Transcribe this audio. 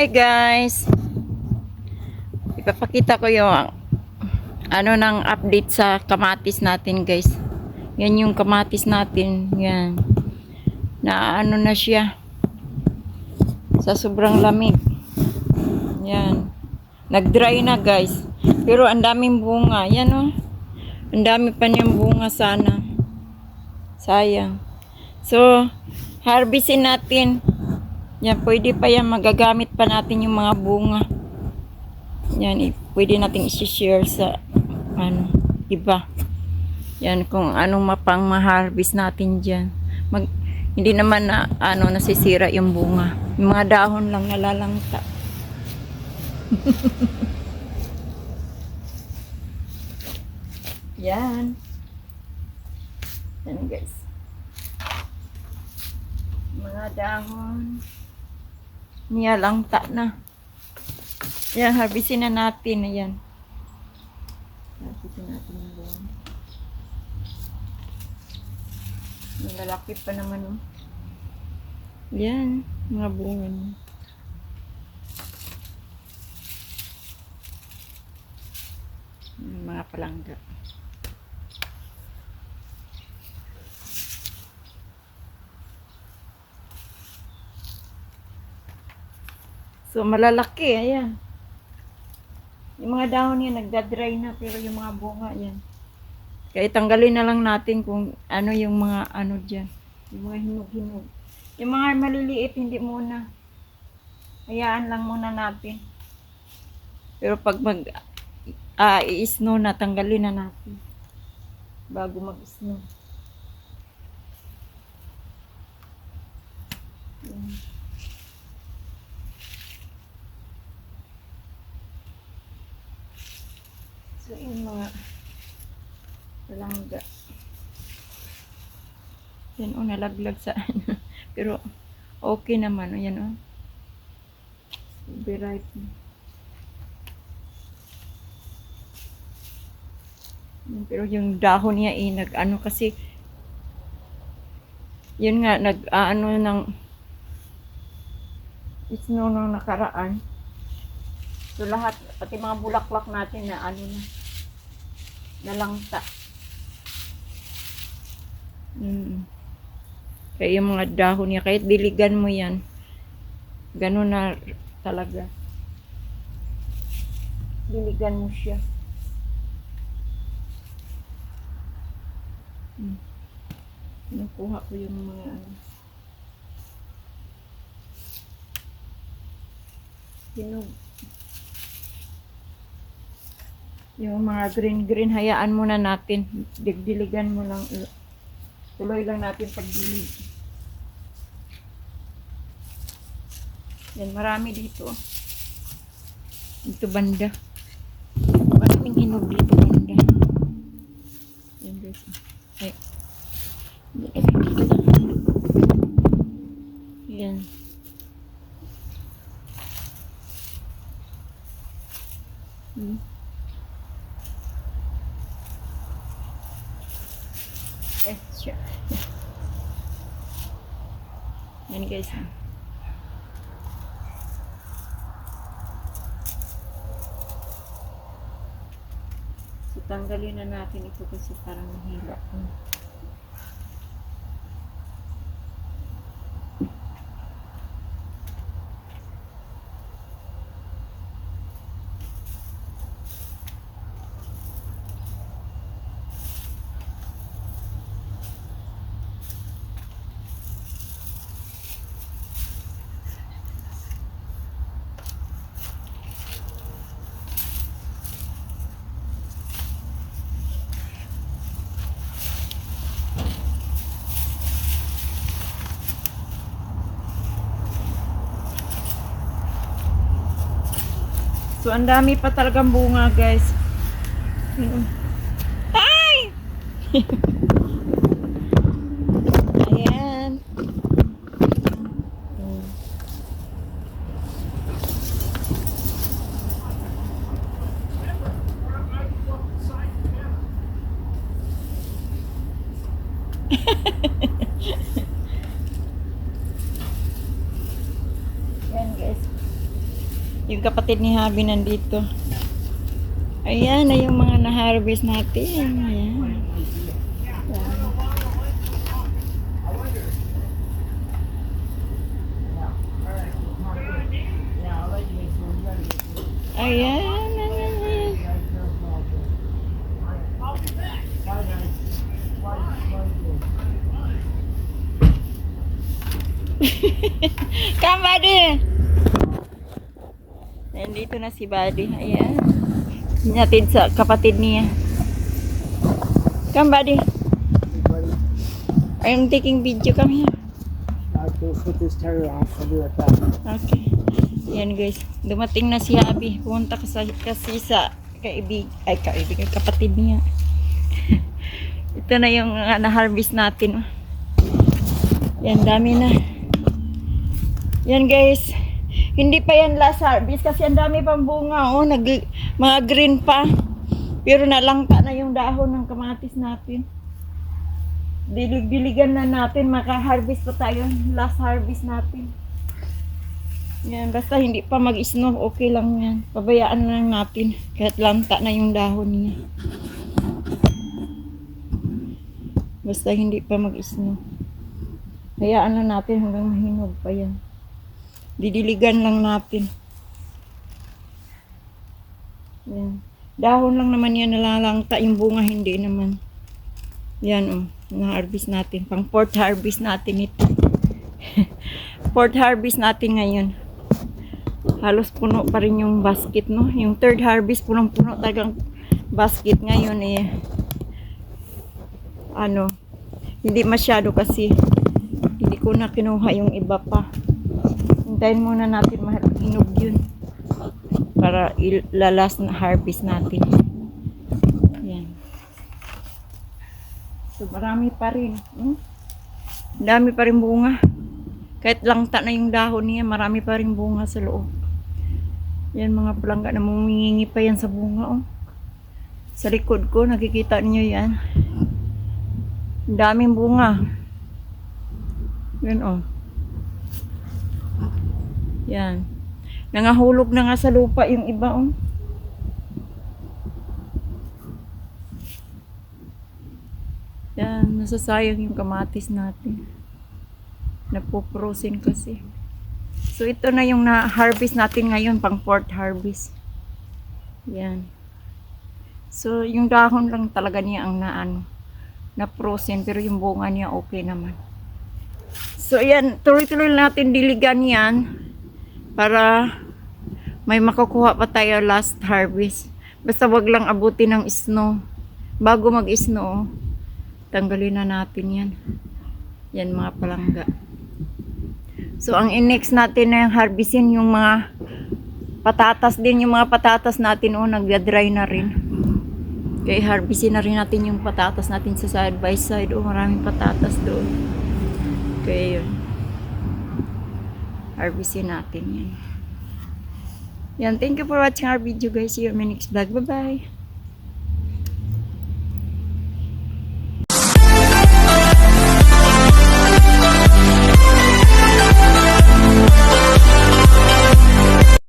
Hi guys! Ipapakita ko yung ng update sa kamatis natin guys. Yan yung kamatis natin. Yan. Na na siya. Sa sobrang lamig. Yan. Nag-dry na guys. Pero ang daming bunga. Yan oh. Ang dami pa niyang bunga sana. Sayang. So, harvestin natin. Yan, pwede pa yan. Magagamit pa natin yung mga bunga. Yan, pwede natin i-share sa iba. Yan, kung anong mapang ma-harvest natin dyan. Hindi naman na nasisira yung bunga. Yung mga dahon lang nalalangta. Yan. Yan guys. Mga dahon. Niyalangta na. Yan, harvestin na natin. Ayan. Harvestin natin yung buwan. Malalaki pa naman. Oh. Yan. Mga bunga niya. Mga palangga. So, malalaki. Ayan. Yung mga dahon niya nagda-dry na, pero yung mga bunga yan. Kaya tanggalin na lang natin kung yung mga dyan. Yung mga hinog-hinog. Yung mga maliliit, hindi muna. Hayaan lang muna natin. Pero pag i-snow na, tanggalin na natin. Bago mag-snow. Yan. So, yung mga palangga. Yan o, nalaglag sa pero, okay naman o, yan o. Be right. Pero yung dahon niya kasi, yun nga, ng snow nung nakaraan. So, lahat, pati mga bulaklak natin na nalangta. Kaya yung mga dahon niya, kahit diligan mo yan, ganun na talaga. Diligan mo siya. Nakuha ko yung mga hinog. Yung mga green hayaan muna natin. Diligan mo lang. Tuloy lang natin pagdilig. Yan, marami dito. Dito banda. Maraming hinog dito banda. Yan guys. Ay. Yan. Siya. Yan guys. So, tanggalin na natin ito kasi parang mahirap. So, ang dami pa talagang bunga, guys. Ay! Ayan. Yan guys. Yung kapatid ni Habi nandito. Ayan na yung mga na-harvest natin. Ayan. Ayan. Come, buddy! Nandito na si buddy. Ayan. Hinatid sa kapatid niya. Come, buddy. I'm taking video. Come here. I'll put this tire off. I'll be right back. Okay. Yan guys. Dumating na si Abby. Pumunta kasi sa kapatid niya. Ito na yung na-harvest natin. Yan, dami na. Yan guys. Hindi pa yan last harvest kasi ang dami pang bunga. Oh, mga green pa. Pero nalangka na yung dahon ng kamatis natin. Dilig-diligan na natin. Maka-harvest pa tayo. Last harvest natin. Yan, basta hindi pa mag-snow, okay lang yan. Pabayaan lang natin. Kahit lanta na yung dahon niya. Basta hindi pa mag-snow. Hayaan lang natin hanggang mahinog pa yan. Didiligan lang natin. Yan. Dahon lang naman yan, nalalangta. Yung bunga hindi naman. Yan oh, na-harvest natin. Pang fourth harvest natin ito. Fourth harvest natin ngayon. Halos puno pa rin yung basket, no? Yung third harvest, punong-puno talagang basket ngayon eh. Ano, hindi masyado kasi hindi ko na kinuha yung iba pa. Hintayin muna natin mahinog yun para ilalas na harvest natin. Yan. So marami pa rin. Dami pa rin bunga. Kahit langta na yung dahon niya, marami pa rin bunga sa loob. Yan mga palangga na mumingi pa yan sa bunga. Oh. Sa likod ko, nakikita niyo yan. Ang daming bunga. Yan oh. Yan. Nangahulog na nga sa lupa yung iba oh. Yan, nasasayang yung kamatis natin. Napoprosin kasi. So ito na yung na-harvest natin ngayon, pang fourth harvest. Yan. So yung dahon lang talaga niya ang na-frozen, pero yung bunga niya okay naman. So yan, tuloy-tuloy natin diligan yan para may makukuha pa tayo last harvest. Basta wag lang abutin ng snow. Bago mag-snow, tanggalin na natin yan. Yan mga palangga. So, ang next natin na yung harvestin, yung mga patatas din. Yung mga patatas natin, oh, nagda-dry na rin. Kaya harvestin na rin natin yung patatas natin sa side by side. Oh, maraming patatas doon. Kaya yun. Harvestin natin yan. Yan, thank you for watching our video guys. See you in my next vlog. Bye-bye.